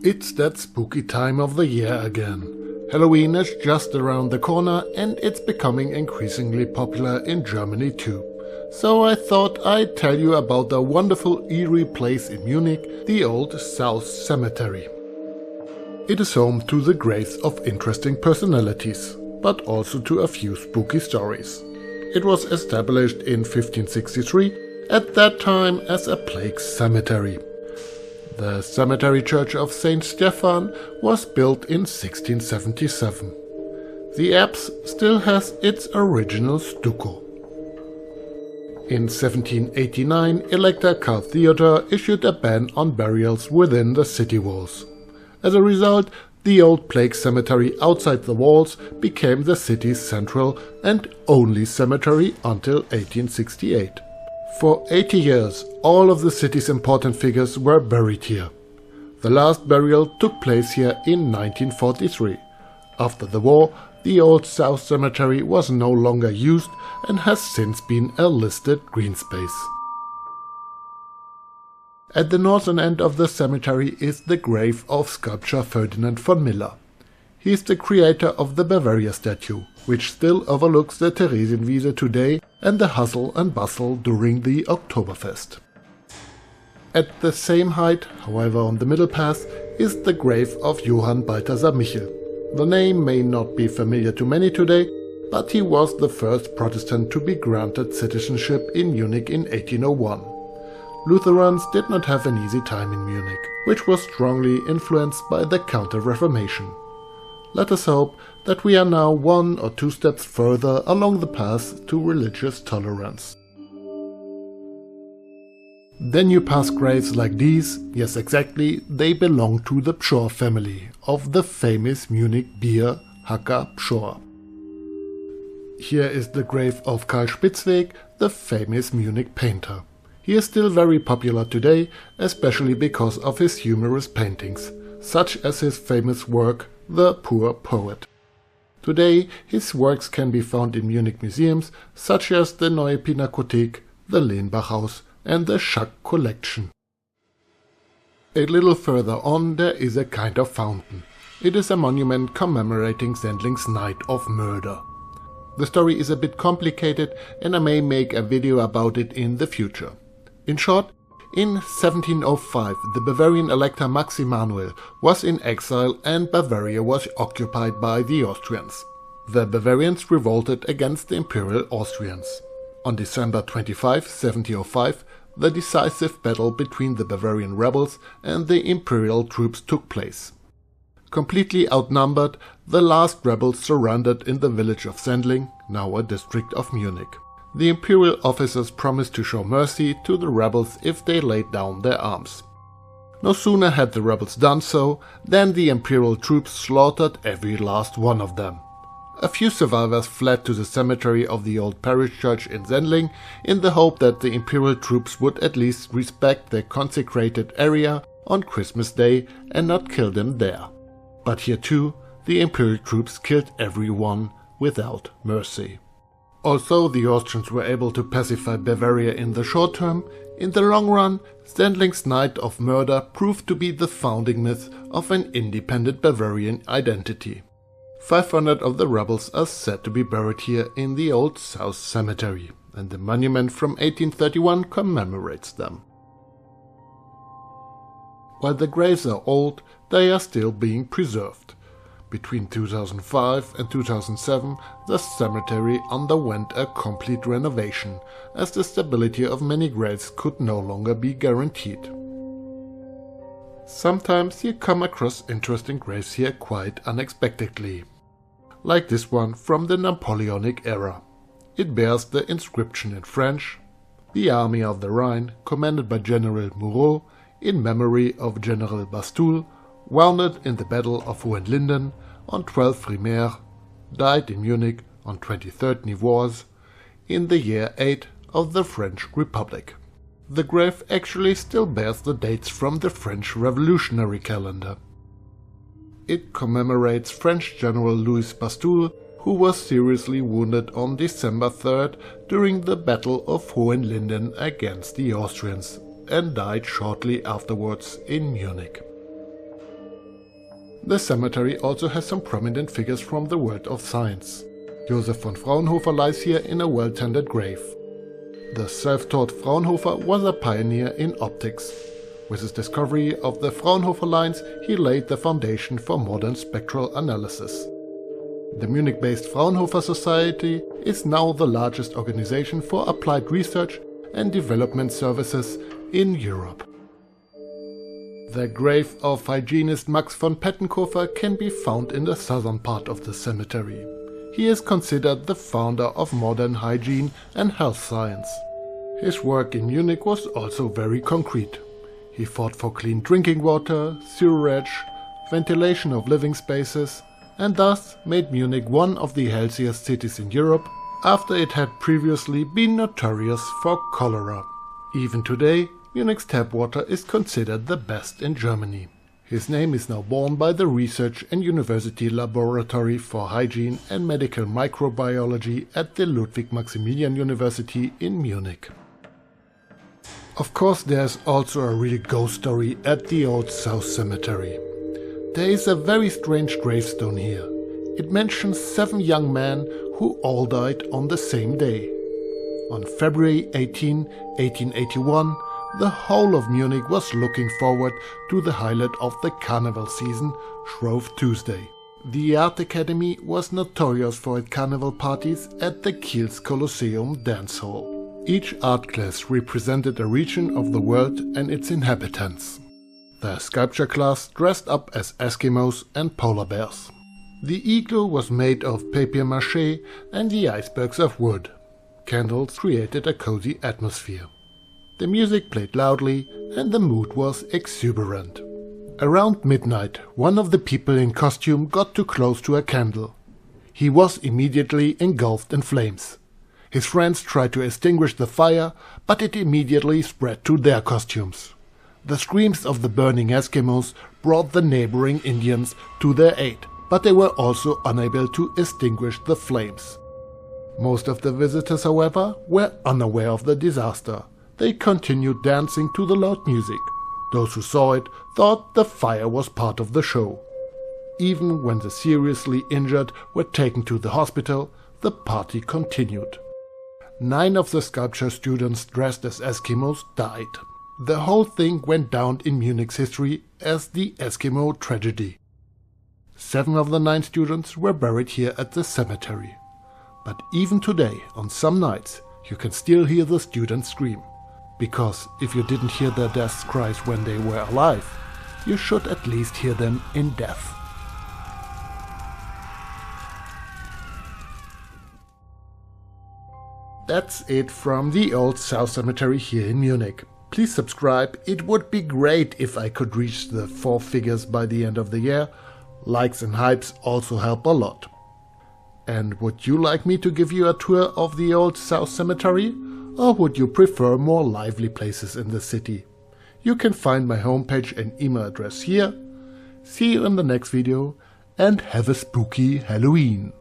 It's that spooky time of the year again. Halloween is just around the corner and it's becoming increasingly popular in Germany too. So I thought I'd tell you about a wonderful eerie place in Munich, the Old South Cemetery. It is home to the graves of interesting personalities, but also to a few spooky stories. It was established in 1563, at that time as a plague cemetery. The cemetery church of St. Stephan was built in 1677. The apse still has its original stucco. In 1789, Elector Karl Theodor issued a ban on burials within the city walls. As a result, the old plague cemetery outside the walls became the city's central and only cemetery until 1868. For 80 years, all of the city's important figures were buried here. The last burial took place here in 1943. After the war, the Old South Cemetery was no longer used and has since been a listed green space. At the northern end of the cemetery is the grave of sculptor Ferdinand von Miller. He is the creator of the Bavaria statue, which still overlooks the Theresienwiese today and the hustle and bustle during the Oktoberfest. At the same height, however on the middle path, is the grave of Johann Balthasar Michel. The name may not be familiar to many today, but he was the first Protestant to be granted citizenship in Munich in 1801. Lutherans did not have an easy time in Munich, which was strongly influenced by the Counter-Reformation. Let us hope that we are now 1 or 2 steps further along the path to religious tolerance. Then you pass graves like these. Yes, exactly, they belong to the Pschorr family, of the famous Munich beer hacker Pschorr. Here is the grave of Karl Spitzweg, the famous Munich painter. He is still very popular today, especially because of his humorous paintings, such as his famous work The Poor Poet. Today his works can be found in Munich museums such as the Neue Pinakothek, the Lehnbach and the Schack collection. A little further on there is a kind of fountain. It is a monument commemorating Sendling's night of murder. The story is a bit complicated and I may make a video about it in the future. In short, in 1705 the Bavarian Elector Max Emanuel was in exile and Bavaria was occupied by the Austrians. The Bavarians revolted against the Imperial Austrians. On December 25, 1705, the decisive battle between the Bavarian rebels and the Imperial troops took place. Completely outnumbered, the last rebels surrendered in the village of Sendling, now a district of Munich. The imperial officers promised to show mercy to the rebels if they laid down their arms. No sooner had the rebels done so than the imperial troops slaughtered every last one of them. A few survivors fled to the cemetery of the old parish church in Sendling in the hope that the imperial troops would at least respect their consecrated area on Christmas Day and not kill them there. But here too, the imperial troops killed everyone without mercy. Although the Austrians were able to pacify Bavaria in the short term, in the long run, Sendling's night of murder proved to be the founding myth of an independent Bavarian identity. 500 of the rebels are said to be buried here in the Old South Cemetery, and the monument from 1831 commemorates them. While the graves are old, they are still being preserved. Between 2005 and 2007, the cemetery underwent a complete renovation, as the stability of many graves could no longer be guaranteed. Sometimes you come across interesting graves here quite unexpectedly. Like this one from the Napoleonic era. It bears the inscription in French: "The Army of the Rhine, commanded by General Moreau, in memory of General Bastoul, wounded in the Battle of Hohenlinden on 12 Frimaire, died in Munich on 23rd Nivoise, in the year 8 of the French Republic." The grave actually still bears the dates from the French Revolutionary calendar. It commemorates French General Louis Bastoul, who was seriously wounded on December 3rd during the Battle of Hohenlinden against the Austrians and died shortly afterwards in Munich. The cemetery also has some prominent figures from the world of science. Joseph von Fraunhofer lies here in a well-tended grave. The self-taught Fraunhofer was a pioneer in optics. With his discovery of the Fraunhofer lines, he laid the foundation for modern spectral analysis. The Munich-based Fraunhofer Society is now the largest organization for applied research and development services in Europe. The grave of hygienist Max von Pettenkofer can be found in the southern part of the cemetery. He is considered the founder of modern hygiene and health science. His work in Munich was also very concrete. He fought for clean drinking water, sewerage, ventilation of living spaces, and thus made Munich one of the healthiest cities in Europe after it had previously been notorious for cholera. Even today, Munich's tap water is considered the best in Germany. His name is now borne by the Research and University Laboratory for Hygiene and Medical Microbiology at the Ludwig-Maximilian University in Munich. Of course, there's also a real ghost story at the Old South Cemetery. There is a very strange gravestone here. It mentions 7 young men who all died on the same day. On February 18, 1881, the whole of Munich was looking forward to the highlight of the carnival season, Shrove Tuesday. The Art Academy was notorious for its carnival parties at the Kiel's Colosseum dance hall. Each art class represented a region of the world and its inhabitants. The sculpture class dressed up as Eskimos and polar bears. The igloo was made of papier-mâché and the icebergs of wood. Candles created a cozy atmosphere. The music played loudly and the mood was exuberant. Around midnight, one of the people in costume got too close to a candle. He was immediately engulfed in flames. His friends tried to extinguish the fire, but it immediately spread to their costumes. The screams of the burning Eskimos brought the neighboring Indians to their aid, but they were also unable to extinguish the flames. Most of the visitors, however, were unaware of the disaster. They continued dancing to the loud music. Those who saw it thought the fire was part of the show. Even when the seriously injured were taken to the hospital, the party continued. 9 of the sculpture students dressed as Eskimos died. The whole thing went down in Munich's history as the Eskimo Tragedy. 7 of the 9 students were buried here at the cemetery. But even today, on some nights, you can still hear the students scream. Because if you didn't hear their death cries when they were alive, you should at least hear them in death. That's it from the Old South Cemetery here in Munich. Please subscribe, it would be great if I could reach the 4 figures by the end of the year. Likes and hypes also help a lot. And would you like me to give you a tour of the Old South Cemetery? Or would you prefer more lively places in the city? You can find my homepage and email address here. See you in the next video and have a spooky Halloween!